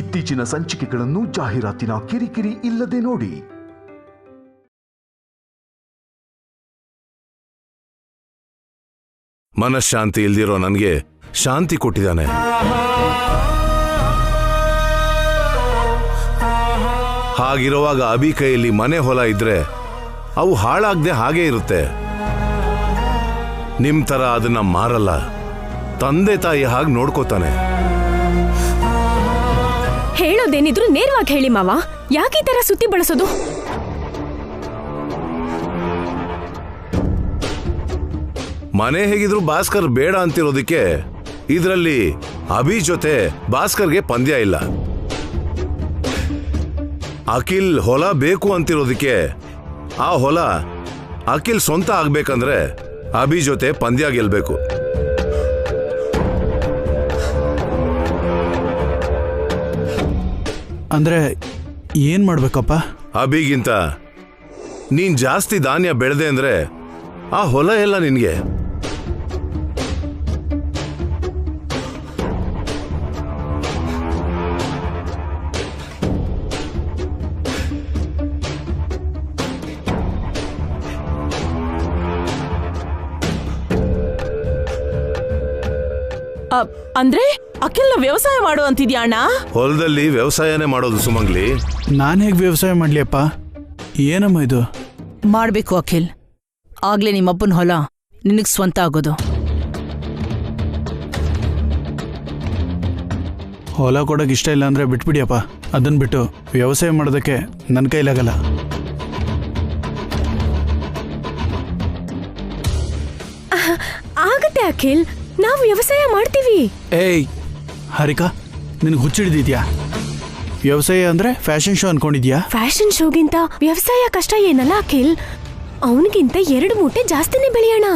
ಇತ್ತೀಚಿನ ಸಂಚಿಕೆಗಳನ್ನು ಜಾಹೀರಾತಿನ ಕಿರಿಕಿರಿ ಇಲ್ಲದೆ ನೋಡಿ. ಮನಃಶಾಂತಿ ಇಲ್ದಿರೋ ನನಗೆ ಶಾಂತಿ ಕೊಟ್ಟಿದ್ದಾನೆ. ಹಾಗಿರುವಾಗ ಅಭಿ ಕೈಯಲ್ಲಿ ಮನೆ ಹೊಲ ಇದ್ರೆ ಅವು ಹಾಳಾಗದೆ ಹಾಗೇ ಇರುತ್ತೆ. ನಿಮ್ ತರ ಅದನ್ನ ಮಾರಲ್ಲ, ತಂದೆ ತಾಯಿ ಹಾಗೆ ನೋಡ್ಕೋತಾನೆ. ಹೇಳೋದೇನಿದ್ರು ನೇರವಾಗಿ ಹೇಳಿ ಮಾವ, ಯಾಕೆ ಈ ತರ ಸುತ್ತಿ ಬಳಸೋದು? ಮನೆ ಹೇಗಿದ್ರು ಭಾಸ್ಕರ್ ಬೇಡ ಅಂತಿರೋದಕ್ಕೆ ಇದರಲ್ಲಿ ಅಭಿ ಜೊತೆ ಭಾಸ್ಕರ್ಗೆ ಪಂದ್ಯ ಇಲ್ಲ. ಅಖಿಲ್ ಹೊಲ ಬೇಕು ಅಂತಿರೋದಕ್ಕೆ ಆ ಹೊಲ ಅಖಿಲ್ ಸ್ವಂತ ಆಗ್ಬೇಕಂದ್ರೆ ಅಭಿ ಜೊತೆ ಪಂದ್ಯ ಗೆಲ್ಬೇಕು. ಅಂದ್ರೆ ಏನ್ ಮಾಡ್ಬೇಕಪ್ಪ? ಅಭಿಗಿಂತ ನೀನ್ ಜಾಸ್ತಿ ಧಾನ್ಯ ಬೆಳೆದೆ ಅಂದ್ರೆ ಆ ಹೊಲ ಎಲ್ಲ ನಿನ್ಗೆ. ಅಂದ್ರೆ ಅಖಿಲ್ ವ್ಯವಸಾಯ ಮಾಡು ಅಂತಿದ್ಯಾ ಅಣ್ಣ? ಹೊಲದಲ್ಲಿ ವ್ಯವಸಾಯನೇ ಮಾಡೋದು ಸುಮಂಗ್ಲಿ. ನಾನು ಹೇಗೆ ವ್ಯವಸಾಯ ಮಾಡ್ಲಿಯಪ್ಪ? ಏನಮ್ಮ ಇದು? ಮಾಡ್ಬೇಕು ಅಖಿಲ್, ಆಗ್ಲೇ ನಿಮ್ಮಪ್ಪನ ಹೊಲ ನಿನಗ್ ಸ್ವಂತ ಆಗೋದು. ಹೊಲ ಕೊಡೋಕೆ ಇಷ್ಟ ಇಲ್ಲ ಅಂದ್ರೆ ಬಿಟ್ಬಿಡಿಯಪ್ಪ. ಅದನ್ನ ಬಿಟ್ಟು ವ್ಯವಸಾಯ ಮಾಡೋದಕ್ಕೆ ನನ್ನ ಕೈಲಾಗಲ್ಲ. ಆಗತ್ತೆ ಅಖಿಲ್, ನಾವು ವ್ಯವಸಾಯ ಮಾಡ್ತೀವಿ. ಏಯ್ ಹರಿಕಾ, ನಿನಗೆ ಹುಚ್ಚಿಡ್ದಿದ್ಯಾ? ವ್ಯವಸಾಯ ಅಂದ್ರೆ ಫ್ಯಾಷನ್ ಶೋ ಅನ್ಕೊಂಡಿದ್ಯಾ? ಫ್ಯಾಷನ್ ಶೋಗಿಂತ ವ್ಯವಸಾಯ ಕಷ್ಟ ಏನಲ್ಲ ಅಖಿಲ್. ಅವನಿಗಿಂತ 2 ಮೂಟೆ ಜಾಸ್ತಿನೇ ಬೆಳೆಯೋಣ.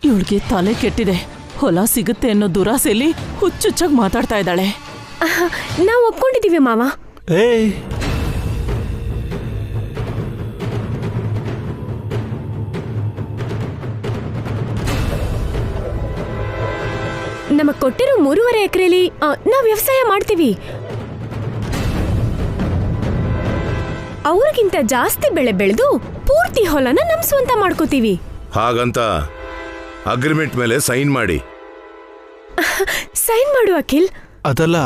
ಇವಳಿಗೆ ತಲೆ ಕೆಟ್ಟಿದೆ. ಹೊಲ ಸಿಗುತ್ತೆ ಅನ್ನೋ ದುರಾಸೆಲಿ ಹುಚ್ಚುಚ್ಚಾಗಿ ಮಾತಾಡ್ತಾ ಇದ್ದಾಳೆ. ನಾವು ಒಪ್ಕೊಂಡಿದೀವಿ ಮಾವ. ಏಯ್ ನಮಗ್ ಕೊಟ್ಟಿರೋ 3.5 ಎಕರೆಲಿ ನಾವ್ ವ್ಯವಸಾಯ ಮಾಡ್ತೀವಿ. ಅವ್ರಿಗಿಂತ ಜಾಸ್ತಿ ಬೆಳೆ ಬೆಳೆದು ಪೂರ್ತಿ ಹೊಲನ ನಮ್ ಸ್ವಂತ ಮಾಡ್ಕೋತೀವಿ. ಹಾಗಂತ ಅಗ್ರಿಮೆಂಟ್ ಮೇಲೆ ಸೈನ್ ಮಾಡಿ. ಸೈನ್ ಮಾಡು ಅಖಿಲ್. ಅದಲ್ಲ,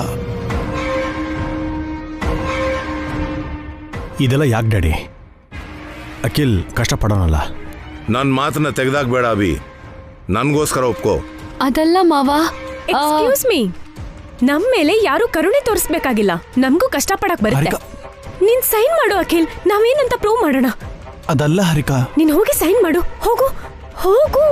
ಇದೆಲ್ಲ ಯಾಕೆ ಡ್ಯಾಡಿ? ಅಖಿಲ್ ಕಷ್ಟಪಡೋನಲ್ಲ. ನನ್ನ ಮಾತನ್ನ ತೆಗೆದಾಕ್ಬೇಡ ಅಭಿ, ನನ್ಗೋಸ್ಕರ ಒಪ್ಕೋ. ಅದಲ್ಲ ಮಾವ. ಎಕ್ಸ್ಕ್ಯೂಸ್ ಮೀ, ನಮ್ ಮೇಲೆ ಯಾರು ಕರುಣೆ ತೋರಿಸ್ಬೇಕಾಗಿಲ್ಲ. ನಮ್ಗೂ ಕಷ್ಟಪಡಕ್ ಬರುತ್ತೆ. ನೀನ್ ಸೈನ್ ಮಾಡು ಅಖಿಲ್, ನಾವೇನಂತ ಪ್ರೂವ್ ಮಾಡೋಣ. ಅದಲ್ಲ ಹರಿಕಾ. ನೀನ್ ಹೋಗಿ ಸೈನ್ ಮಾಡು, ಹೋಗು ಹೋಗು.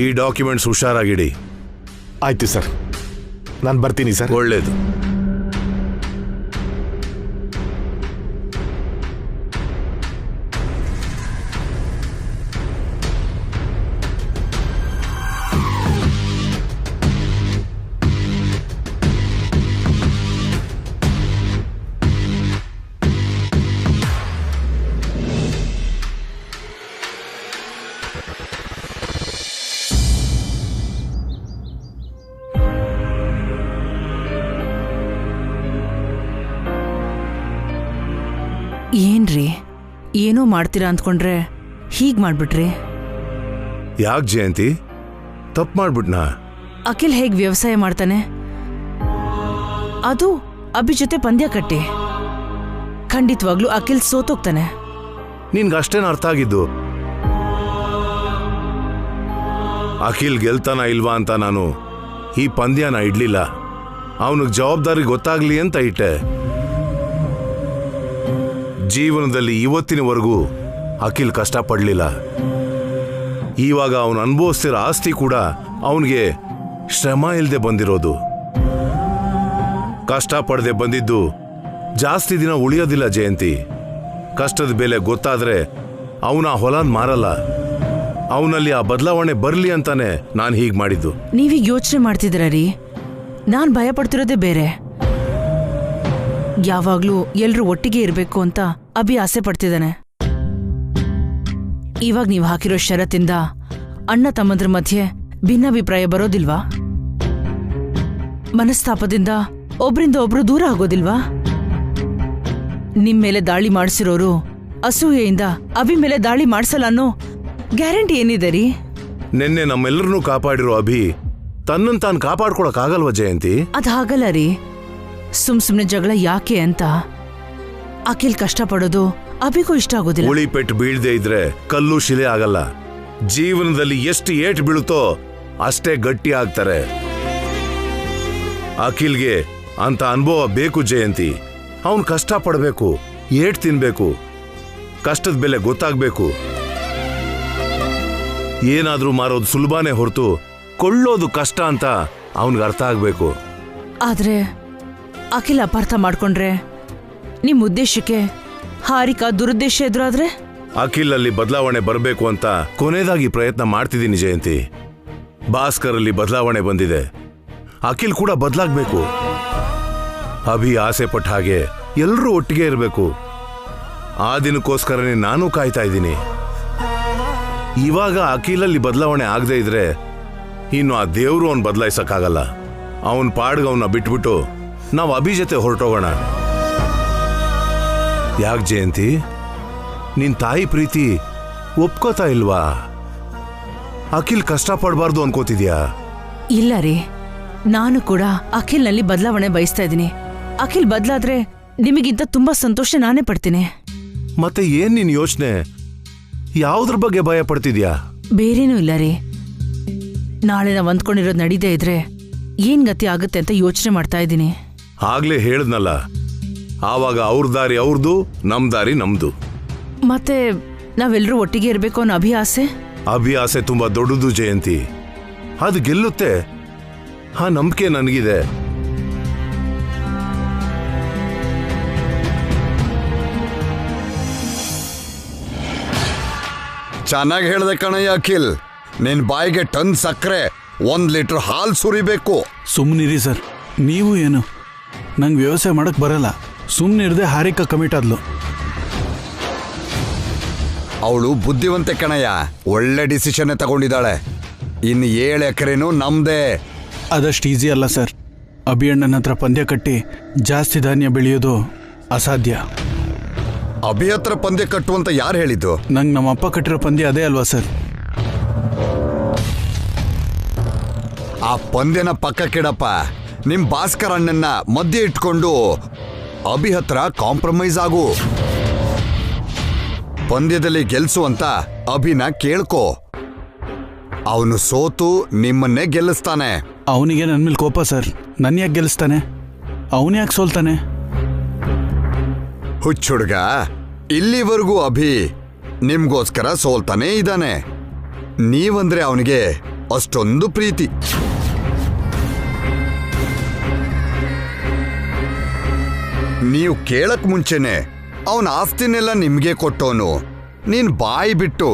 ಈ ಡಾಕ್ಯುಮೆಂಟ್ಸ್ ಹುಷಾರಾಗಿಡಿ. ಆಯ್ತು ಸರ್, ನಾನು ಬರ್ತೀನಿ ಸರ್. ಒಳ್ಳೇದು. ಏನ್ರಿ, ಏನೋ ಮಾಡ್ತೀರಾ ಅಂದ್ಕೊಂಡ್ರೆ ಹೀಗ್ ಮಾಡ್ಬಿಟ್ರಿ. ಯಾಕೆ ಜಯಂತಿ, ತಪ್ಪು ಮಾಡ್ಬಿಟ್ನಾ? ಅಖಿಲ್ ಹೇಗ್ ವ್ಯವಸಾಯ ಮಾಡ್ತಾನೆ, ಅದು ಅಭಿ ಜೊತೆ ಪಂದ್ಯ ಕಟ್ಟಿ. ಖಂಡಿತವಾಗ್ಲೂ ಅಖಿಲ್ ಸೋತೋಗ್ತಾನೆ. ನಿನ್ಗಷ್ಟೇನು ಅರ್ಥ ಆಗಿದ್ದು? ಅಖಿಲ್ ಗೆಲ್ತಾನ ಇಲ್ವಾ ಅಂತ ನಾನು ಈ ಪಂದ್ಯನ ಇಡ್ಲಿಲ್ಲ. ಅವನಿಗೆ ಜವಾಬ್ದಾರಿ ಗೊತ್ತಾಗ್ಲಿ ಅಂತ ಇಟ್ಟೆ. ಜೀವನದಲ್ಲಿ ಇವತ್ತಿನವರೆಗೂ ಅಖಿಲ್ ಕಷ್ಟಪಡಲಿಲ್ಲ. ಇವಾಗ ಅವನು ಅನುಭವಿಸ್ತಿರೋ ಆಸ್ತಿ ಕೂಡ ಅವನಿಗೆ ಶ್ರಮ ಇಲ್ಲದೆ ಬಂದಿರೋದು. ಕಷ್ಟಪಡದೆ ಬಂದಿದ್ದು ಜಾಸ್ತಿ ದಿನ ಉಳಿಯೋದಿಲ್ಲ ಜಯಂತಿ. ಕಷ್ಟದ ಬೆಲೆ ಗೊತ್ತಾದ್ರೆ ಅವನ ಹೊಲನ ಮಾರಲ್ಲ. ಅವನಲ್ಲಿ ಆ ಬದಲಾವಣೆ ಬರಲಿ ಅಂತಾನೆ ನಾನು ಹೀಗೆ ಮಾಡಿದ್ದು. ನೀವೀಗ ಯೋಚನೆ ಮಾಡ್ತಿದ್ದೀರ ರೀ, ನಾನ್ ಭಯ ಪಡ್ತಿರೋದೇ ಬೇರೆ. ಯಾವಾಗ್ಲೂ ಎಲ್ರೂ ಒಟ್ಟಿಗೆ ಇರ್ಬೇಕು ಅಂತ ಅಭಿ ಆಸೆ ಪಡ್ತಿದ್ದಾನೆ. ಇವಾಗ ನೀವು ಹಾಕಿರೋ ಷರತ್ತಿಂದ ಅಣ್ಣ ತಮ್ಮಂದ್ರ ಮಧ್ಯೆ ಭಿನ್ನಾಭಿಪ್ರಾಯ ಬರೋದಿಲ್ವಾ? ಮನಸ್ತಾಪದಿಂದ ಒಬ್ರಿಂದ ಒಬ್ರು ದೂರ ಆಗೋದಿಲ್ವಾ? ನಿಮ್ ಮೇಲೆ ದಾಳಿ ಮಾಡಿಸಿರೋರು ಅಸೂಯೆಯಿಂದ ಅಭಿ ಮೇಲೆ ದಾಳಿ ಮಾಡ್ಸಲ್ಲ ಅನ್ನೋ ಗ್ಯಾರಂಟಿ ಏನಿದೆ ರೀ? ನಿನ್ನೆ ನಮ್ಮೆಲ್ಲರನ್ನೂ ಕಾಪಾಡಿರೋ ಅಭಿ ತನ್ನನ್ನು ತಾನು ಕಾಪಾಡ್ಕೊಳಕ್ಕಾಗಲ್ವ ಜಯಂತಿ? ಅದ್ ಹಾಗಲ್ಲ ರೀ. ಸುಮ್ನೆ ಜಗಳ ಯಾಕೆ ಅಂತ. ಅಖಿಲ್ ಕಷ್ಟಪಡೋದು ಅಭಿಗೂ ಇಷ್ಟ ಆಗೋದಿಲ್ಲ. ಉಳಿ ಪೆಟ್ಟು ಬೀಳ್ದೆ ಇದ್ರೆ ಕಲ್ಲು ಶಿಲೆ ಆಗಲ್ಲ. ಜೀವನದಲ್ಲಿ ಎಷ್ಟು ಏಟು ಬೀಳುತ್ತೋ ಅಷ್ಟೇ ಗಟ್ಟಿ ಆಗ್ತಾರೆ. ಅಖಿಲ್ಗೆ ಅಂತ ಅನುಭವ ಬೇಕು ಜಯಂತಿ. ಅವನ್ ಕಷ್ಟ ಪಡಬೇಕು, ಏಟ್ ತಿನ್ಬೇಕು, ಕಷ್ಟದ ಬೆಲೆ ಗೊತ್ತಾಗ್ಬೇಕು. ಏನಾದ್ರೂ ಮಾರೋದು ಸುಲಭನೇ ಹೊರತು ಕೊಳ್ಳೋದು ಕಷ್ಟ ಅಂತ ಅವನ್ಗೆ ಅರ್ಥ ಆಗ್ಬೇಕು. ಆದ್ರೆ ಅಖಿಲ್ ಅಪಾರ್ಥ ಮಾಡ್ಕೊಂಡ್ರೆ ನಿಮ್ ಉದ್ದೇಶಕ್ಕೆ ಹಾರಿಕಾ ದುರುದ್ದೇಶ ಎದುರಾದ್ರೆ? ಅಖಿಲ್ ಅಲ್ಲಿ ಬದಲಾವಣೆ ಬರಬೇಕು ಅಂತ ಕೊನೆಯದಾಗಿ ಪ್ರಯತ್ನ ಮಾಡ್ತಿದ್ದೀನಿ ಜಯಂತಿ. ಭಾಸ್ಕರ್ ಅಲ್ಲಿ ಬದಲಾವಣೆ ಬಂದಿದೆ, ಅಖಿಲ್ ಕೂಡ ಬದಲಾಗ್ಬೇಕು. ಅಭಿ ಆಸೆ ಪಟ್ಟ ಹಾಗೆ ಎಲ್ಲರೂ ಒಟ್ಟಿಗೆ ಇರಬೇಕು. ಆ ದಿನಕ್ಕೋಸ್ಕರನೇ ನಾನು ಕಾಯ್ತಾ ಇದ್ದೀನಿ. ಇವಾಗ ಅಖಿಲಲ್ಲಿ ಬದಲಾವಣೆ ಆಗದೆ ಇದ್ರೆ ಇನ್ನು ಆ ದೇವ್ರು ಅವನ್ ಬದಲಾಯಿಸಕ್ಕಾಗಲ್ಲ. ಅವನ್ ಪಾಡ್ಗೆ ಅವನ್ನ ಬಿಟ್ಬಿಟ್ಟು ನಾವು ಅಭಿ ಜೊತೆ ಹೊರಟೋಗೋಣ. ಯಾಕೆ ಜಯಂತಿ, ನಿನ್ ತಾಯಿ ಪ್ರೀತಿ ಒಪ್ಕೋತಾ ಇಲ್ವಾ? ಅಖಿಲ್ ಕಷ್ಟಪಡಬಾರ್ದು ಅನ್ಕೋತಿದ್ಯಾ? ಇಲ್ಲ ರೀ, ನಾನು ಕೂಡ ಅಖಿಲ್ನಲ್ಲಿ ಬದಲಾವಣೆ ಬಯಸ್ತಾ ಇದ್ದೀನಿ. ಅಖಿಲ್ ಬದಲಾದ್ರೆ ನಿಮಗಿಂತ ತುಂಬಾ ಸಂತೋಷ ನಾನೇ ಪಡ್ತೀನಿ. ಮತ್ತೆ ಏನ್ ನಿನ್ ಯೋಚನೆ? ಯಾವ್ದ್ರ ಬಗ್ಗೆ ಭಯ ಪಡ್ತಿದ್ಯಾ? ಬೇರೇನೂ ಇಲ್ಲ ರೀ. ನಾಳೆ ನಾವು ಅಂದ್ಕೊಂಡಿರೋದು ನಡೀದೇ ಇದ್ರೆ ಏನ್ ಗತಿ ಆಗುತ್ತೆ ಅಂತ ಯೋಚನೆ ಮಾಡ್ತಾ ಇದ್ದೀನಿ. ಆಗ್ಲೇ ಹೇಳದ್ನಲ್ಲ, ಆವಾಗ ಅವ್ರ ದಾರಿ ಅವ್ರದು, ನಮ್ ದಾರಿ ನಮ್ದು. ಮತ್ತೆ ನಾವೆಲ್ಲರೂ ಒಟ್ಟಿಗೆ ಇರಬೇಕು ಅನ್ನೋ ಅಭಿಯಾಸೆ? ಅಭಿಯಾಸೆ ತುಂಬಾ ದೊಡ್ಡದು ಜಯಂತಿ. ಅದು ಗೆಲ್ಲುತ್ತೆ, ಆ ನಂಬಿಕೆ ನನಗಿದೆ. ಚೆನ್ನಾಗಿ ಹೇಳ್ದೆ ಕಣಯ್ಯ ಅಖಿಲ್. ನಿನ್ ಬಾಯಿಗೆ ಟನ್ ಸಕ್ಕರೆ 1 ಲೀಟರ್ ಹಾಲು ಸುರಿಬೇಕು. ಸುಮ್ಮನಿರಿ ಸರ್, ನೀವು ಏನು, ನಂಗೆ ವ್ಯವಸಾಯ ಮಾಡಕ್ ಬರಲ್ಲ. ಸುಮ್ಮನಿರದೆ ಹಾರಿಕಾ ಕಮಿಟ್ ಆದ್ಲು. ಅವಳು ಬುದ್ಧಿವಂತೆ ಕಣಯ್ಯ, ಒಳ್ಳೆ ಡಿಸಿಷನ್ ತಗೊಂಡಿದ್ದಾಳೆ. ಇನ್ನು 7 ಎಕರೆನೂ ನಮ್ದೇ. ಅದಷ್ಟು ಈಸಿ ಅಲ್ಲ ಸರ್. ಅಭಿಯಣ್ಣನ ಹತ್ರ ಪಂದ್ಯ ಕಟ್ಟಿ ಜಾಸ್ತಿ ಧಾನ್ಯ ಬೆಳೆಯೋದು ಅಸಾಧ್ಯ. ಅಭಿ ಹತ್ರ ಪಂದ್ಯ ಕಟ್ಟುವಂತ ಯಾರು ಹೇಳಿದ್ದು? ನಂಗೆ ನಮ್ಮ ಅಪ್ಪ ಕಟ್ಟಿರೋ ಪಂದ್ಯ ಅದೇ ಅಲ್ವಾ ಸರ್? ಆ ಪಂದ್ಯನ ಪಕ್ಕಕ್ಕಿಡಪ್ಪ. ನಿಮ್ ಭಾಸ್ಕರ್ ಅಣ್ಣನ್ನ ಮಧ್ಯೆ ಇಟ್ಕೊಂಡು ಅಭಿ ಹತ್ರ ಕಾಂಪ್ರಮೈಸ್ ಆಗು. ಪಂದ್ಯದಲ್ಲಿ ಗೆಲ್ಸುವಂತ ಅಭಿನ ಕೇಳ್ಕೋ. ಅವನು ಸೋತು ನಿಮ್ಮನ್ನೇ ಗೆಲ್ಲಿಸ್ತಾನೆ. ಅವನಿಗೆ ನನ್ನ ಮೇಲೆ ಕೋಪ ಸರ್. ನನ್ನ ಯಾಕೆ ಗೆಲ್ಲಿಸ್ತಾನೆ? ಅವನು ಯಾಕೆ ಸೋಲ್ತಾನೆ? ಹುಚ್ಚುಡ್ಗ, ಇಲ್ಲಿವರೆಗೂ ಅಭಿ ನಿಮ್ಗೋಸ್ಕರ ಸೋಲ್ತಾನೇ ಇದ್ದಾನೆ. ನೀವಂದ್ರೆ ಅವನಿಗೆ ಅಷ್ಟೊಂದು ಪ್ರೀತಿ. ನೀವು ಕೇಳಕ್ ಮುಂಚೆನೆ ಅವನ ಆಸ್ತಿನೆಲ್ಲ ನಿಮ್ಗೆ ಕೊಟ್ಟವನು. ನೀನ್ ಬಾಯಿ ಬಿಟ್ಟು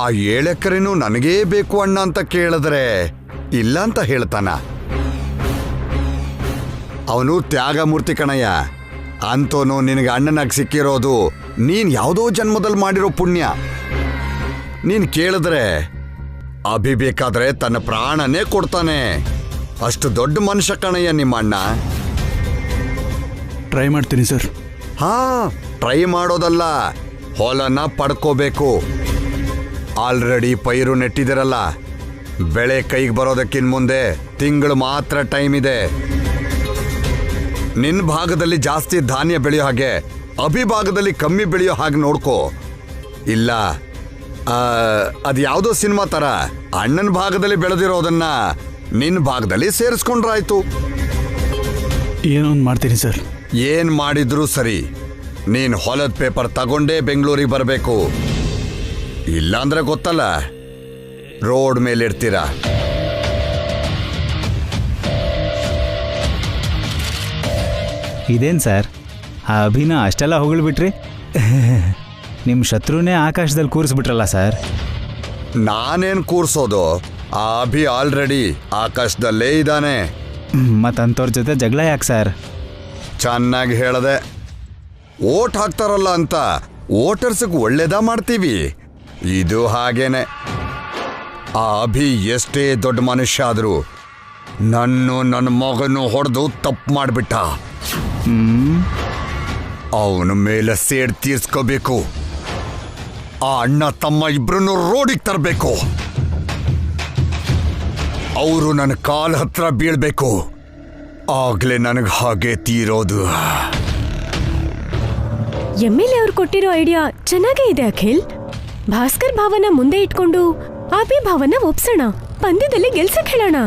ಆ 7 ಎಕರೆನೂ ನನಗೇ ಬೇಕು ಅಣ್ಣ ಅಂತ ಕೇಳಿದ್ರೆ ಇಲ್ಲ ಅಂತ ಹೇಳ್ತಾನ. ಅವನು ತ್ಯಾಗಮೂರ್ತಿ ಕಣಯ್ಯ. ಅಂತೋನು ನಿನಗೆ ಅಣ್ಣನಾಗಿ ಸಿಕ್ಕಿರೋದು ನೀನ್ ಯಾವುದೋ ಜನ್ಮದಲ್ಲಿ ಮಾಡಿರೋ ಪುಣ್ಯ. ನೀನ್ ಕೇಳಿದ್ರೆ ಅಭಿ ಬೇಕಾದ್ರೆ ತನ್ನ ಪ್ರಾಣನೇ ಕೊಡ್ತಾನೆ. ಅಷ್ಟು ದೊಡ್ಡ ಮನುಷ್ಯ ಕಣಯ್ಯ ನಿಮ್ಮ ಅಣ್ಣ. ಟ್ರೈ ಮಾಡ್ತೀನಿ ಸರ್. ಹಾ, ಟ್ರೈ ಮಾಡೋದಲ್ಲ, ಹೊಲನ ಪಡ್ಕೋಬೇಕು. ಆಲ್ರೆಡಿ ಪೈರು ನೆಟ್ಟಿದಿರಲ್ಲ. ಬೆಳೆ ಕೈಗೆ ಬರೋದಕ್ಕಿಂತ ಮುಂದೆ ತಿಂಗಳು ಮಾತ್ರ ಟೈಮ್ ಇದೆ. ನಿನ್ನ ಭಾಗದಲ್ಲಿ ಜಾಸ್ತಿ ಧಾನ್ಯ ಬೆಳೆಯೋ ಹಾಗೆ ಅಭಿ ಭಾಗದಲ್ಲಿ ಕಮ್ಮಿ ಬೆಳೆಯೋ ಹಾಗೆ ನೋಡ್ಕೋ. ಇಲ್ಲ ಅದು ಯಾವುದೋ ಸಿನಿಮಾ ತರ ಅಣ್ಣನ ಭಾಗದಲ್ಲಿ ಬೆಳೆದಿರೋದನ್ನ ನಿನ್ನ ಭಾಗದಲ್ಲಿ ಸೇರಿಸ್ಕೊಂಡ್ರಾಯ್ತು. ಏನೋ ಒಂದು ಮಾಡ್ತೀನಿ ಸರ್. ಏನ್ ಮಾಡಿದ್ರೂ ಸರಿ, ನೀನ್ ಹೊಲದ ಪೇಪರ್ ತಗೊಂಡೇ ಬೆಂಗಳೂರಿಗೆ ಬರಬೇಕು. ಇಲ್ಲಾಂದ್ರೆ ಗೊತ್ತಲ್ಲ, ರೋಡ್ ಮೇಲೆ ಇರ್ತೀರಾ. ಇದೇನು ಸರ್, ಆ ಅಭಿನ ಅಷ್ಟೆಲ್ಲ ಹೊಗಳ್ಬಿಟ್ರಿ? ನಿಮ್ಮ ಶತ್ರುನೇ ಆಕಾಶದಲ್ಲಿ ಕೂರಿಸ್ಬಿಟ್ರಲ್ಲ ಸರ್. ನಾನೇನ್ ಕೂರ್ಸೋದು, ಆ ಅಭಿ ಆಲ್ರೆಡಿ ಆಕಾಶದಲ್ಲೇ ಇದ್ದಾನೆ. ಮತ್ತಂಥವ್ರ ಜೊತೆ ಜಗಳ ಯಾಕೆ ಸರ್? ಚೆನ್ನಾಗಿ ಹೇಳದೆ. ಓಟ್ ಹಾಕ್ತಾರಲ್ಲ ಅಂತ ವೋಟರ್ಸ್ಗೆ ಒಳ್ಳೇದ ಮಾಡ್ತೀವಿ. ಇದು ಹಾಗೇನೆ. ಆ ಅಭಿ ಎಷ್ಟೇ ದೊಡ್ಡ ಮನುಷ್ಯ ಆದರೂ ನನ್ನ ಮಗನು ಹೊಡೆದು ತಪ್ಪು ಮಾಡಿಬಿಟ್ಟ. ಅವನ ಮೇಲೆ ಸೇಡ್ ತೀರ್ಸ್ಕೋಬೇಕು. ಆ ಅಣ್ಣ ತಮ್ಮ ಇಬ್ರನ್ನು ರೋಡಿಗೆ ತರಬೇಕು. ಅವರು ನನ್ನ ಕಾಲ ಹತ್ರ ಬೀಳ್ಬೇಕು. ಆಗ್ಲೇ ನನಗೆ ಹಾಗೆ ತೀರೋದು. MLA ಅವ್ರು ಕೊಟ್ಟಿರೋ ಐಡಿಯಾ ಚೆನ್ನಾಗೇ ಇದೆ ಅಖಿಲ್. ಭಾಸ್ಕರ್ ಭಾವನ ಮುಂದೆ ಇಟ್ಕೊಂಡು ಅಭಿ ಭಾವನ ಒಪ್ಸೋಣ, ಪಂದ್ಯದಲ್ಲಿ ಗೆಲ್ಸಕ್ ಹೇಳೋಣ.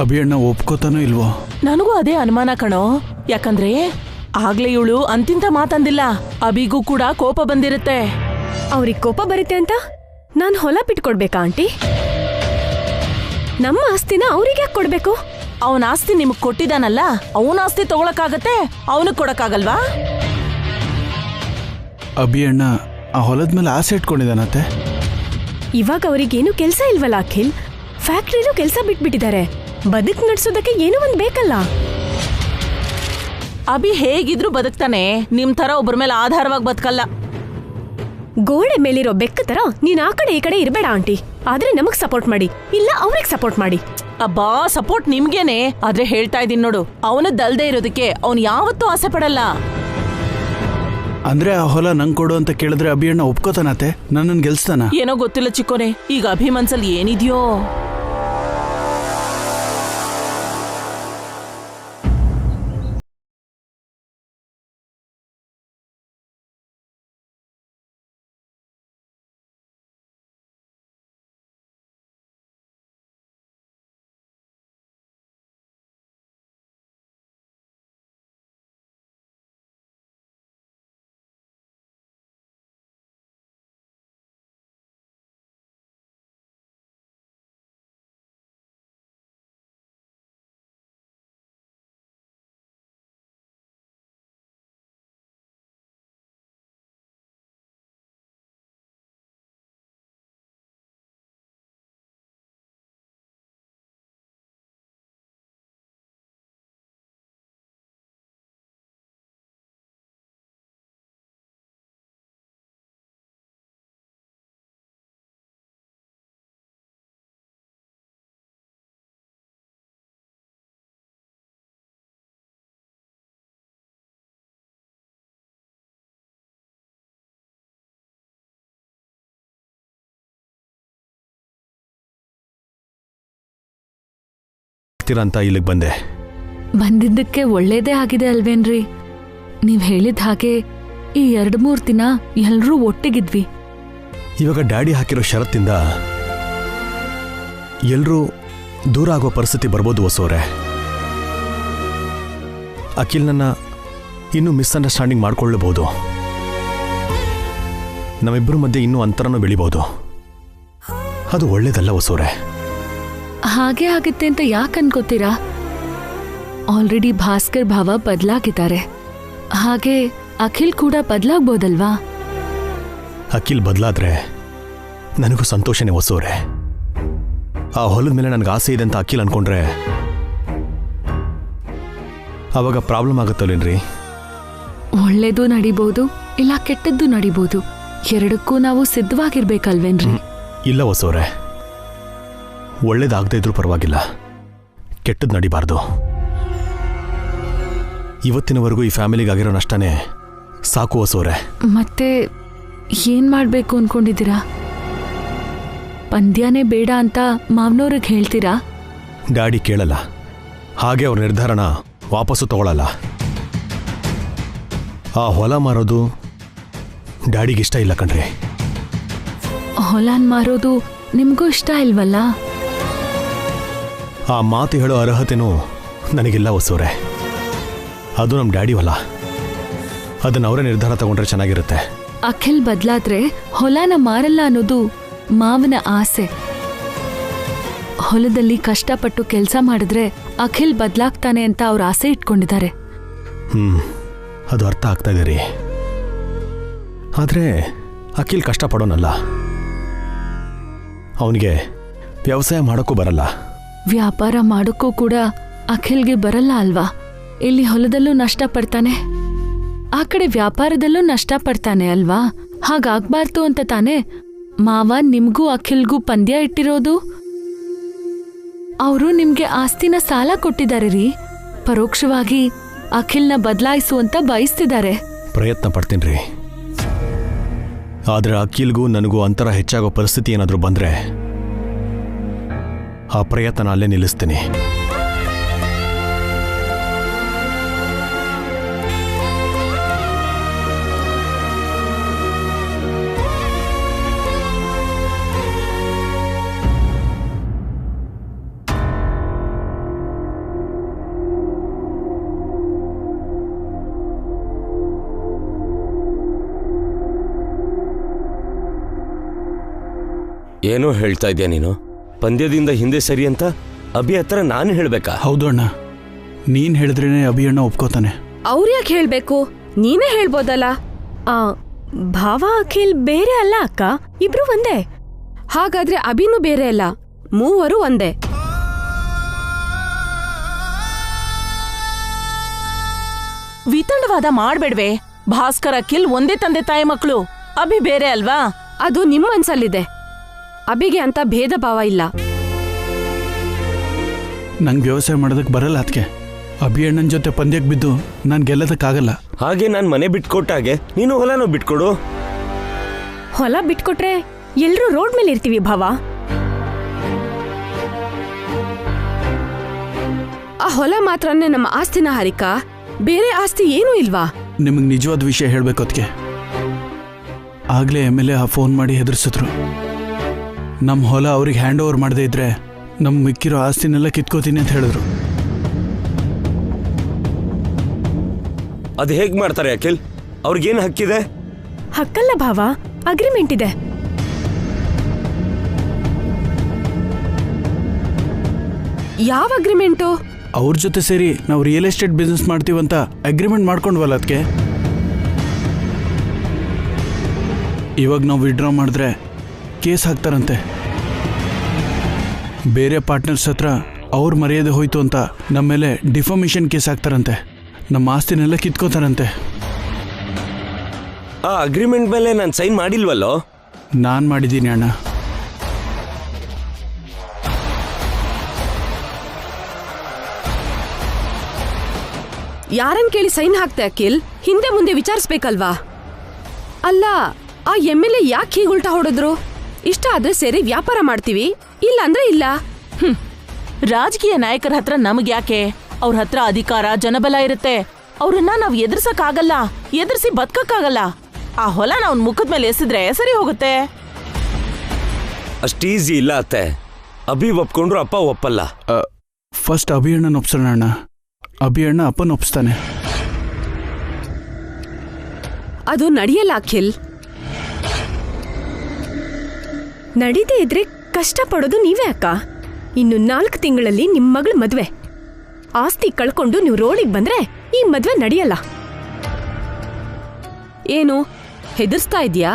ಅಭಿ ಅಣ್ಣ ಒಪ್ಕೋತಾನೋ ಇಲ್ವೋ? ನನಗೂ ಅದೇ ಅನುಮಾನ ಕಣೋ. ಯಾಕಂದ್ರೆ ಆಗ್ಲೇ ಇವಳು ಅಂತಿಂತ ಮಾತಂದಿಲ್ಲ. ಅಭಿಗೂ ಕೂಡ ಕೋಪ ಬಂದಿರುತ್ತೆ. ಅವ್ರಿಗೆ ಕೋಪ ಬರುತ್ತೆ ಅಂತ ನಾನ್ ಹೊಲ ಬಿಟ್ಕೊಡ್ಬೇಕಾ ಆಂಟಿ? ನಮ್ಮ ಆಸ್ತಿನ ಅವ್ರಿಗೆ ಯಾಕೆ ಕೊಡ್ಬೇಕು? ಅವನ ಆಸ್ತಿ ನಿಮಗ್ ಕೊಟ್ಟಿದಾನಲ್ಲ, ಅವನ ಆಸ್ತಿ ತಗೊಳಕ್ಕಾಗತ್ತೆ, ಅವನಿಗೆ ಕೊಡಕ್ಕಾಗಲ್ವಾ? ಅಭಿ ಅಣ್ಣ ಆ ಹೊಲದ ಮೇಲೆ ಆಸೆ ಇಟ್ಕೊಂಡಿದ್ದಾನತ್ತೆ. ಇವಾಗ ಅವ್ರಿಗೇನು ಕೆಲ್ಸ ಇಲ್ವಲ್ಲ ಅಖಿಲ್. ಫ್ಯಾಕ್ಟ್ರಿಲೂ ಕೆಲ್ಸ ಬಿಟ್ಬಿಟ್ಟಿದ್ದಾರೆ. ಬದುಕ್ ನಡ್ಸೋದಕ್ಕೆ ಏನೋ ಒಂದ್ ಬೇಕಲ್ಲ. ಅಭಿ ಹೇಗಿದ್ರು ಬದುಕ್ತಾನೆ, ನಿಮ್ ತರ ಒಬ್ಬರ ಮೇಲೆ ಆಧಾರವಾಗಿ ಬದುಕಲ್ಲ. ಗೋಡೆ ಮೇಲಿರೋ ಬೆಕ್ಕ ತರ ನೀನ್ ಆ ಕಡೆ ಈ ಕಡೆ ಇರಬೇಡ ಆಂಟಿ. ಆದ್ರೆ ನಮಗ್ ಸಪೋರ್ಟ್ ಮಾಡಿ, ಇಲ್ಲ ಅವ್ರಿಗೆ ಸಪೋರ್ಟ್ ಮಾಡಿ. ಅಬ್ಬಾ, ಸಪೋರ್ಟ್ ನಿಮ್ಗೇನೆ. ಆದ್ರೆ ಹೇಳ್ತಾ ಇದೀನಿ ನೋಡು, ಅವನದ್ದಲ್ದೇ ಇರೋದಕ್ಕೆ ಅವ್ನು ಯಾವತ್ತೂ ಆಸೆ ಪಡಲ್ಲ. ಅಂದ್ರೆ ಆ ಹೊಲ ನಂಗೆ ಕೊಡು ಅಂತ ಕೇಳಿದ್ರೆ ಅಭಿ ಅಣ್ಣ ಒಪ್ಕೋತಾನತ್ತೆ, ನನ್ನನ್ನು ಗೆಲ್ಸ್ತಾನ? ಏನೋ ಗೊತ್ತಿಲ್ಲ ಚಿಕ್ಕೋನೆ. ಈಗ ಅಭಿ ಮನ್ಸಲ್ಲಿ ಏನಿದ್ಯೋ. ಅಂತ ಇಲ್ಲಿಗೆ ಬಂದೆ. ಬಂದಿದ್ದಕ್ಕೆ ಒಳ್ಳೇದೇ ಆಗಿದೆ ಅಲ್ವೇನ್ರಿ? ನೀವ್ ಹೇಳಿದ ಹಾಗೆ ಈ 2-3 ದಿನ ಎಲ್ರೂ ಒಟ್ಟಿಗಿದ್ವಿ. ಇವಾಗ ಡ್ಯಾಡಿ ಹಾಕಿರೋ ಷರತ್ತಿಂದ ಎಲ್ರೂ ದೂರ ಆಗೋ ಪರಿಸ್ಥಿತಿ ಬರ್ಬೋದು ಹೊಸೋರೆ. ಅಖಿಲ್ನನ್ನ ಇನ್ನೂ ಮಿಸ್ಅಂಡರ್ಸ್ಟ್ಯಾಂಡಿಂಗ್ ಮಾಡ್ಕೊಳ್ಳಬಹುದು. ನಮ್ಮಿಬ್ಬರ ಮಧ್ಯೆ ಇನ್ನೂ ಅಂತರನೂ ಬೆಳಿಬಹುದು. ಅದು ಒಳ್ಳೇದಲ್ಲ ಹೊಸೋರೆ. ಹಾಗೆ ಆಗುತ್ತೆ ಅಂತ ಯಾಕೆ ಅನ್ಕೋತೀರಾ? ಆಲ್ರೆಡಿ ಭಾಸ್ಕರ್ ಭಾವ ಬದಲಾಗಿದ್ದಾರೆ. ಹಾಗೆ ಅಖಿಲ್ ಕೂಡ ಬದಲಾಗ್ಬೋದಲ್ವಾ? ಅಖಿಲ್ ಬದಲಾದ್ರೆ ನನಗೂ ಸಂತೋಷನೇ ಹೊಸೋರೆ. ಆ ಹೊಲದ ಮೇಲೆ ನನಗೆ ಆಸೆ ಇದೆ ಅಂತ ಅಖಿಲ್ ಅನ್ಕೊಂಡ್ರೆ ಅವಾಗ ಪ್ರಾಬ್ಲಮ್ ಆಗುತ್ತಲ್ಲೇನ್ರಿ? ಒಳ್ಳೇದು ನಡಿಬಹುದು, ಇಲ್ಲ ಕೆಟ್ಟದ್ದು ನಡಿಬಹುದು. ಎರಡಕ್ಕೂ ನಾವು ಸಿದ್ಧವಾಗಿರ್ಬೇಕಲ್ವೇನ್ರಿ? ಇಲ್ಲ ಹೊಸೋರೆ, ಒಳ್ಳೇದಾಗದೇ ಇದ್ರೂ ಪರವಾಗಿಲ್ಲ, ಕೆಟ್ಟದ್ದು ನಡಿಬಾರ್ದು. ಇವತ್ತಿನವರೆಗೂ ಈ ಫ್ಯಾಮಿಲಿಗಾಗಿರೋ ನಷ್ಟನೇ ಸಾಕು ಹೊಸೋರೆ. ಮತ್ತೆ ಏನ್ ಮಾಡ್ಬೇಕು ಅನ್ಕೊಂಡಿದ್ದೀರಾ? ಪಂದ್ಯನೇ ಬೇಡ ಅಂತ ಮಾವನವ್ರಿಗೆ ಹೇಳ್ತೀರಾ? ಡ್ಯಾಡಿ ಕೇಳಲ್ಲ, ಹಾಗೆ ಅವ್ರ ನಿರ್ಧಾರನ ವಾಪಸ್ಸು ತಗೊಳ್ಳಲ್ಲ. ಆ ಹೊಲ ಮಾರೋದು ಡ್ಯಾಡಿಗಿಷ್ಟ ಇಲ್ಲ ಕಣ್ರಿ. ಹೊಲನ್ ಮಾರೋದು ನಿಮ್ಗೂ ಇಷ್ಟ ಇಲ್ವಲ್ಲ? ಆ ಮಾತು ಹೇಳೋ ಅರ್ಹತೆನೂ ನನಗಿಲ್ಲ ಹೊಸೋರೆ. ಅದು ನಮ್ಮ ಡ್ಯಾಡಿ ಹೊಲ. ಅದನ್ನ ಅವರೇ ನಿರ್ಧಾರ ತಗೊಂಡ್ರೆ ಚೆನ್ನಾಗಿರುತ್ತೆ. ಅಖಿಲ್ ಬದ್ಲಾದ್ರೆ ಹೊಲನ ಮಾರಲ್ಲ ಅನ್ನೋದು ಮಾವನ ಆಸೆ. ಹೊಲದಲ್ಲಿ ಕಷ್ಟಪಟ್ಟು ಕೆಲಸ ಮಾಡಿದ್ರೆ ಅಖಿಲ್ ಬದ್ಲಾಗ್ತಾನೆ ಅಂತ ಅವ್ರ ಆಸೆ ಇಟ್ಕೊಂಡಿದ್ದಾರೆ. ಅದು ಅರ್ಥ ಆಗ್ತಾ ಇದೆ ರೀ. ಆದ್ರೆ ಅಖಿಲ್ ಕಷ್ಟಪಡೋನಲ್ಲ, ಅವನಿಗೆ ವ್ಯವಸಾಯ ಮಾಡೋಕ್ಕೂ ಬರಲ್ಲ. ವ್ಯಾಪಾರ ಮಾಡೋಕ್ಕೂ ಕೂಡ ಅಖಿಲ್ಗೆ ಬರಲ್ಲ ಅಲ್ವಾ? ಇಲ್ಲಿ ಹೊಲದಲ್ಲೂ ನಷ್ಟ ಪಡ್ತಾನೆ, ಆ ಕಡೆ ವ್ಯಾಪಾರದಲ್ಲೂ ನಷ್ಟ ಪಡ್ತಾನೆ ಅಲ್ವಾ? ಹಾಗಾಗ್ಬಾರ್ದು ಅಂತ ತಾನೆ ಮಾವ ನಿಮ್ಗೂ ಅಖಿಲ್ಗೂ ಪಂದ್ಯ ಇಟ್ಟಿರೋದು. ಅವರು ನಿಮ್ಗೆ ಆಸ್ತಿನ ಸಾಲ ಕೊಟ್ಟಿದ್ದಾರೆ ರೀ. ಪರೋಕ್ಷವಾಗಿ ಅಖಿಲ್ನ ಬದಲಾಯಿಸುವಂತ ಬಯಸ್ತಿದ್ದಾರೆ. ಪ್ರಯತ್ನ ಪಡ್ತೀನಿ ರೀ. ಆದ್ರೆ ಅಖಿಲ್ಗೂ ನನಗೂ ಅಂತರ ಹೆಚ್ಚಾಗೋ ಪರಿಸ್ಥಿತಿ ಏನಾದರೂ ಬಂದ್ರೆ ಆ ಪ್ರಯತ್ನ ಅಲ್ಲೇ ನಿಲ್ಲಿಸ್ತೀನಿ. ಏನೋ ಹೇಳ್ತಾ ಇದ್ಯಾ ನೀನು? ಪಂದ್ಯದಿಂದ ಹಿಂದೆ ಸರಿ ಅಂತ ಅಭಿ ಹತ್ರ ನಾನು ಹೇಳ್ಬೇಕಾ? ಹೌದು ಅಣ್ಣ, ನೀನ್ ಹೇಳಿದ್ರೇನೆ ಅಭಿ ಅಣ್ಣ ಒಪ್ಕೋತಾನೆ. ಅವ್ರು ಯಾಕೆ ಹೇಳ್ಬೇಕು? ನೀನೇ ಹೇಳ್ಬೋದಲ್ಲ. ಭಾವ ಅಖಿಲ್ ಬೇರೆ ಅಲ್ಲ ಅಕ್ಕ, ಇಬ್ರು ಒಂದೇ. ಹಾಗಾದ್ರೆ ಅಭಿನೂ ಬೇರೆ ಅಲ್ಲ, ಮೂವರು ಒಂದೇ. ವಿತಂಡವಾದ ಮಾಡ್ಬೇಡ್ವೆ. ಭಾಸ್ಕರ್ ಅಖಿಲ್ ಒಂದೇ ತಂದೆ ತಾಯಿ ಮಕ್ಕಳು. ಅಭಿ ಬೇರೆ ಅಲ್ವಾ? ಅದು ನಿಮ್ಮ ಮನ್ಸಲ್ಲಿದೆ. ಅಭಿಗೆ ಅಂತ ಭೇದ ಭಾವ ಇಲ್ಲ. ನಂಗೆ ವ್ಯವಸಾಯ ಮಾಡೋದಕ್ಕೆ ಬರಲ್ಲ. ಅದಕ್ಕೆ ಅಭಿ ಅಣ್ಣನ ಜೊತೆ ಪಂದ್ಯಕ್ಕೆ ಬಿದ್ದು ನಾನು ಗೆಲ್ಲೋದಕ್ಕಾಗಲ್ಲ. ಹಾಗೆ ನಾನು ಮನೆ ಬಿಟ್ಕೊಟ್ಟಾಗೆ ನೀನು ಹೊಲನೂ ಬಿಟ್ಕೊಡು. ಹೊಲ ಬಿಟ್ಕೊಟ್ರೆ ಎಲ್ರೂ ರೋಡ್ ಮೇಲೆ ಇರ್ತೀವಿ ಭಾವ. ಆ ಹೊಲ ಮಾತ್ರನೇ ನಮ್ಮ ಆಸ್ತಿನ ಹಾರಿಕ, ಬೇರೆ ಆಸ್ತಿ ಏನೂ ಇಲ್ವಾ? ನಿಮಗೆ ನಿಜವಾದ ವಿಷಯ ಹೇಳ್ಬೇಕು. ಅದಕ್ಕೆ ಆಗ್ಲೇ MLA ಫೋನ್ ಮಾಡಿ ಹೆದರ್ಸಿದ್ರು. ನಮ್ಮ ಹೊಲ ಅವ್ರಿಗೆ ಹ್ಯಾಂಡ್ ಓವರ್ ಮಾಡದೇ ಇದ್ರೆ ನಮ್ಮ ಮಿಕ್ಕಿರೋ ಆಸ್ತಿನೆಲ್ಲ ಕಿತ್ಕೋತೀನಿ ಅಂತ ಹೇಳಿದ್ರು. ಅದು ಹೇಗ್ ಮಾಡ್ತಾರೆ ಅಖಿಲ್? ಅವ್ರಿಗೇನು ಹಕ್ಕಿದೆ? ಹಕ್ಕಲ್ಲ ಭಾವ, ಅಗ್ರಿಮೆಂಟ್ ಇದೆ. ಯಾವ ಅಗ್ರಿಮೆಂಟು? ಅವ್ರ ಜೊತೆ ಸೇರಿ ನಾವು ರಿಯಲ್ ಎಸ್ಟೇಟ್ ಬಿಸ್ನೆಸ್ ಮಾಡ್ತೀವಂತ ಅಗ್ರಿಮೆಂಟ್ ಮಾಡ್ಕೊಂಡ್ವಲ್ಲ. ಅದಕ್ಕೆ ಇವಾಗ ನಾವು ವಿಡ್ರಾ ಮಾಡಿದ್ರೆ ಕೇಸ್ ಹಾಕ್ತಾರಂತೆ. ಬೇರೆ ಪಾರ್ಟ್ನರ್ಸ್ ಹತ್ರ ಅವ್ರ ಮರ್ಯಾದೆ ಹೋಯ್ತು ಅಂತ ನಮ್ಮ ಮೇಲೆ ಡಿಫಾಮೇಷನ್ ಕೇಸ್ ಹಾಕ್ತಾರಂತೆ. ನಮ್ಮ ಆಸ್ತಿನೆಲ್ಲ ಕಿತ್ಕೋತಾರಂತೆ. ಆ ಅಗ್ರಿಮೆಂಟ್ ಮೇಲೆ ನಾನು ಸೈನ್ ಮಾಡಿಲ್ವಲ್ಲೋ? ನಾನು ಮಾಡಿದ್ದೀನಿ ಅಣ್ಣ. ಯಾರನ್ ಕೇಳಿ ಸೈನ್ ಹಾಕ್ತೆ ಅಖಿಲ್? ಹಿಂದೆ ಮುಂದೆ ವಿಚಾರಿಸ್ಬೇಕಲ್ವಾ? ಅಲ್ಲ, ಆ MLA ಯಾಕೆ ಹೀಗೆ ಉಲ್ಟಾ ಹೊಡೆದ್ರು? ಇಷ್ಟ ಆದ್ರೆ ಸೇರಿ ವ್ಯಾಪಾರ ಮಾಡ್ತೀವಿ, ಇಲ್ಲ ಅಂದ್ರೆ ಇಲ್ಲ. ರಾಜಕೀಯ ನಾಯಕರ ಹತ್ರ ನಮಗ್ ಯಾಕೆ? ಅವ್ರ ಹತ್ರ ಅಧಿಕಾರ ಜನಬಲ ಇರುತ್ತೆ. ಅವ್ರನ್ನ ನಾವ್ ಎದುರ್ಸಕ್ಕಾಗಲ್ಲ, ಎದುರಿಸಿ ಬದುಕಕ್ಕಾಗಲ್ಲ. ಆ ಹೊಲ ನಾವ್ ಮುಖದ ಮೇಲೆ ಎಸಿದ್ರೆ ಸರಿ ಹೋಗುತ್ತೆ. ಅಷ್ಟು ಈಸಿ ಇಲ್ಲ ಅತ್ತೆ. ಅಭಿ ಒಪ್ಕೊಂಡ್ರು ಅಪ್ಪ ಒಪ್ಪಲ್ಲ. ಫಸ್ಟ್ ಅಭಿ ಅಣ್ಣನ ಒಪ್ಸೋಣ ಅಣ್ಣ. ಅಭಿ ಅಣ್ಣ ಅಪ್ಪನ ಒಪ್ಸ್ತಾನೆ. ಅದು ನಡೆಯಲ್ಲ ಅಖಿಲ್. ನಡೀದೇ ಇದ್ರೆ ಕಷ್ಟ ಪಡೋದು ನೀವೇ ಅಕ್ಕ. ಇನ್ನು 4 ತಿಂಗಳಲ್ಲಿ ನಿಮ್ ಮಗಳ ಮದ್ವೆ. ಆಸ್ತಿ ಕಳ್ಕೊಂಡು ನೀವು ರೋಡಿಗೆ ಬಂದ್ರೆ ಈ ಮದ್ವೆ ನಡೆಯಲ್ಲ. ಏನು ಹೆದರ್ಸ್ತಾ ಇದೀಯಾ?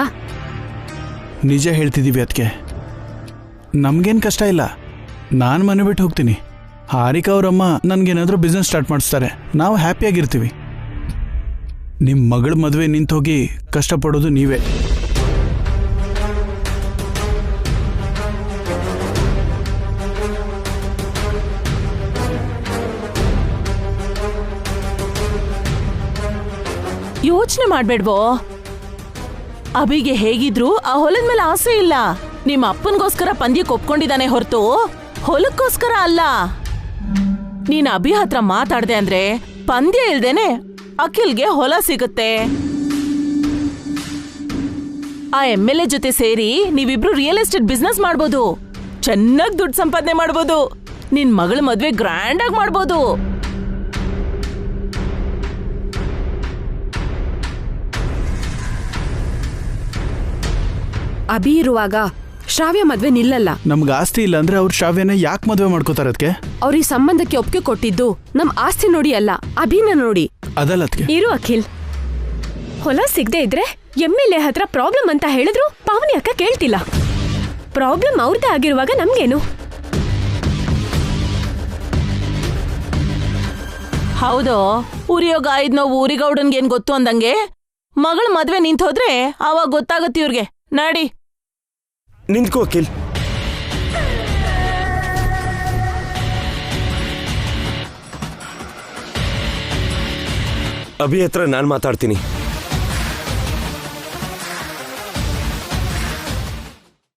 ನಿಜ ಹೇಳ್ತಿದ್ದೀವಿ. ಅದಕ್ಕೆ ನಮ್ಗೇನು ಕಷ್ಟ ಇಲ್ಲ. ನಾನು ಮನೆ ಬಿಟ್ಟು ಹೋಗ್ತೀನಿ. ಹಾರಿಕಾ ಅವರಮ್ಮ ನನಗೇನಾದರೂ ಬಿಸ್ನೆಸ್ ಸ್ಟಾರ್ಟ್ ಮಾಡಿಸ್ತಾರೆ, ನಾವು ಹ್ಯಾಪಿಯಾಗಿರ್ತೀವಿ. ನಿಮ್ಮ ಮಗಳ ಮದುವೆ ನಿಂತೋಗಿ ಕಷ್ಟಪಡೋದು ನೀವೇ. ಯೋಚನೆ ಮಾಡ್ಬೇಡ್ವೋ? ಅಭಿಗೆ ಹೇಗಿದ್ರು ಆ ಹೊಲದ ಮೇಲೆ ಆಸೆ ಇಲ್ಲ. ನಿಮ್ಮ ಅಪ್ಪನ್ಗೋಸ್ಕರ ಪಂದ್ಯಕ್ಕೆ ಒಪ್ಕೊಂಡಿದ್ದಾನೆ ಹೊರತು ಹೊಲಕ್ಕೋಸ್ಕರ ಅಲ್ಲ. ನೀನ್ ಅಭಿ ಹತ್ರ ಮಾತಾಡ್ದೆ ಅಂದ್ರೆ ಪಂದ್ಯ ಇಲ್ದೇನೆ ಅಖಿಲ್ಗೆ ಹೊಲ ಸಿಗುತ್ತೆ. ಆ MLA ಜೊತೆ ಸೇರಿ ನೀವಿಬ್ರು ರಿಯಲ್ ಎಸ್ಟೇಟ್ ಬಿಸ್ನೆಸ್ ಮಾಡ್ಬೋದು. ಚೆನ್ನಾಗಿ ದುಡ್ಡು ಸಂಪಾದನೆ ಮಾಡ್ಬೋದು. ನಿನ್ ಮಗಳ ಮದ್ವೆ ಗ್ರ್ಯಾಂಡ್ ಆಗಿ ಮಾಡ್ಬೋದು. ಅಭಿ ಇರುವಾಗ ಶ್ರಾವ್ಯ ಮದ್ವೆ ನಿಲ್ಲಲ್ಲ. ನಮ್ಗೆ ಆಸ್ತಿ ಇಲ್ಲ ಅಂದ್ರೆ ಅವ್ರು ಶ್ರಾವ್ಯನ ಯಾಕೆ ಮದುವೆ ಮಾಡ್ಕೋತಾರೆ ಅದಕ್ಕೆ? ಅವ್ರ ಈ ಸಂಬಂಧಕ್ಕೆ ಒಪ್ಪಿಗೆ ಕೊಟ್ಟಿದ್ದು ನಮ್ ಆಸ್ತಿ ನೋಡಿ ಅಲ್ಲ, ಅಭಿನ ನೋಡಿ. ಅದಲ್ಲ ಅದಕ್ಕೆ. ಇರು ಅಖಿಲ್, ಹೊಲ ಸಿಗದೆ ಇದ್ರೆ MLA ಹತ್ರ ಪ್ರಾಬ್ಲಮ್ ಅಂತ ಹೇಳಿದ್ರು ಪಾವನಿ ಅಕ್ಕ ಕೇಳ್ತಿಲ್ಲ. ಪ್ರಾಬ್ಲಮ್ ಅವ್ರದ್ದೇ ಆಗಿರುವಾಗ ನಮ್ಗೇನು? ಹೌದು, ಉರಿಯೋ ಗಾಯದ್ ನೋವು ಊರಿಗೌಡನ್ಗೇನ್ ಗೊತ್ತು ಅಂದಂಗೆ ಮಗಳ ಮದ್ವೆ ನಿಂತೋದ್ರೆ ಅವಾಗ ಗೊತ್ತಾಗತ್ತೆ ಇವ್ರಿಗೆ. ನಡಿ ನಿಂತ್ಕೋ ಅಖಿಲ್. ಅಭಿ ಹತ್ರ ನಾನು ಮಾತಾಡ್ತೀನಿ.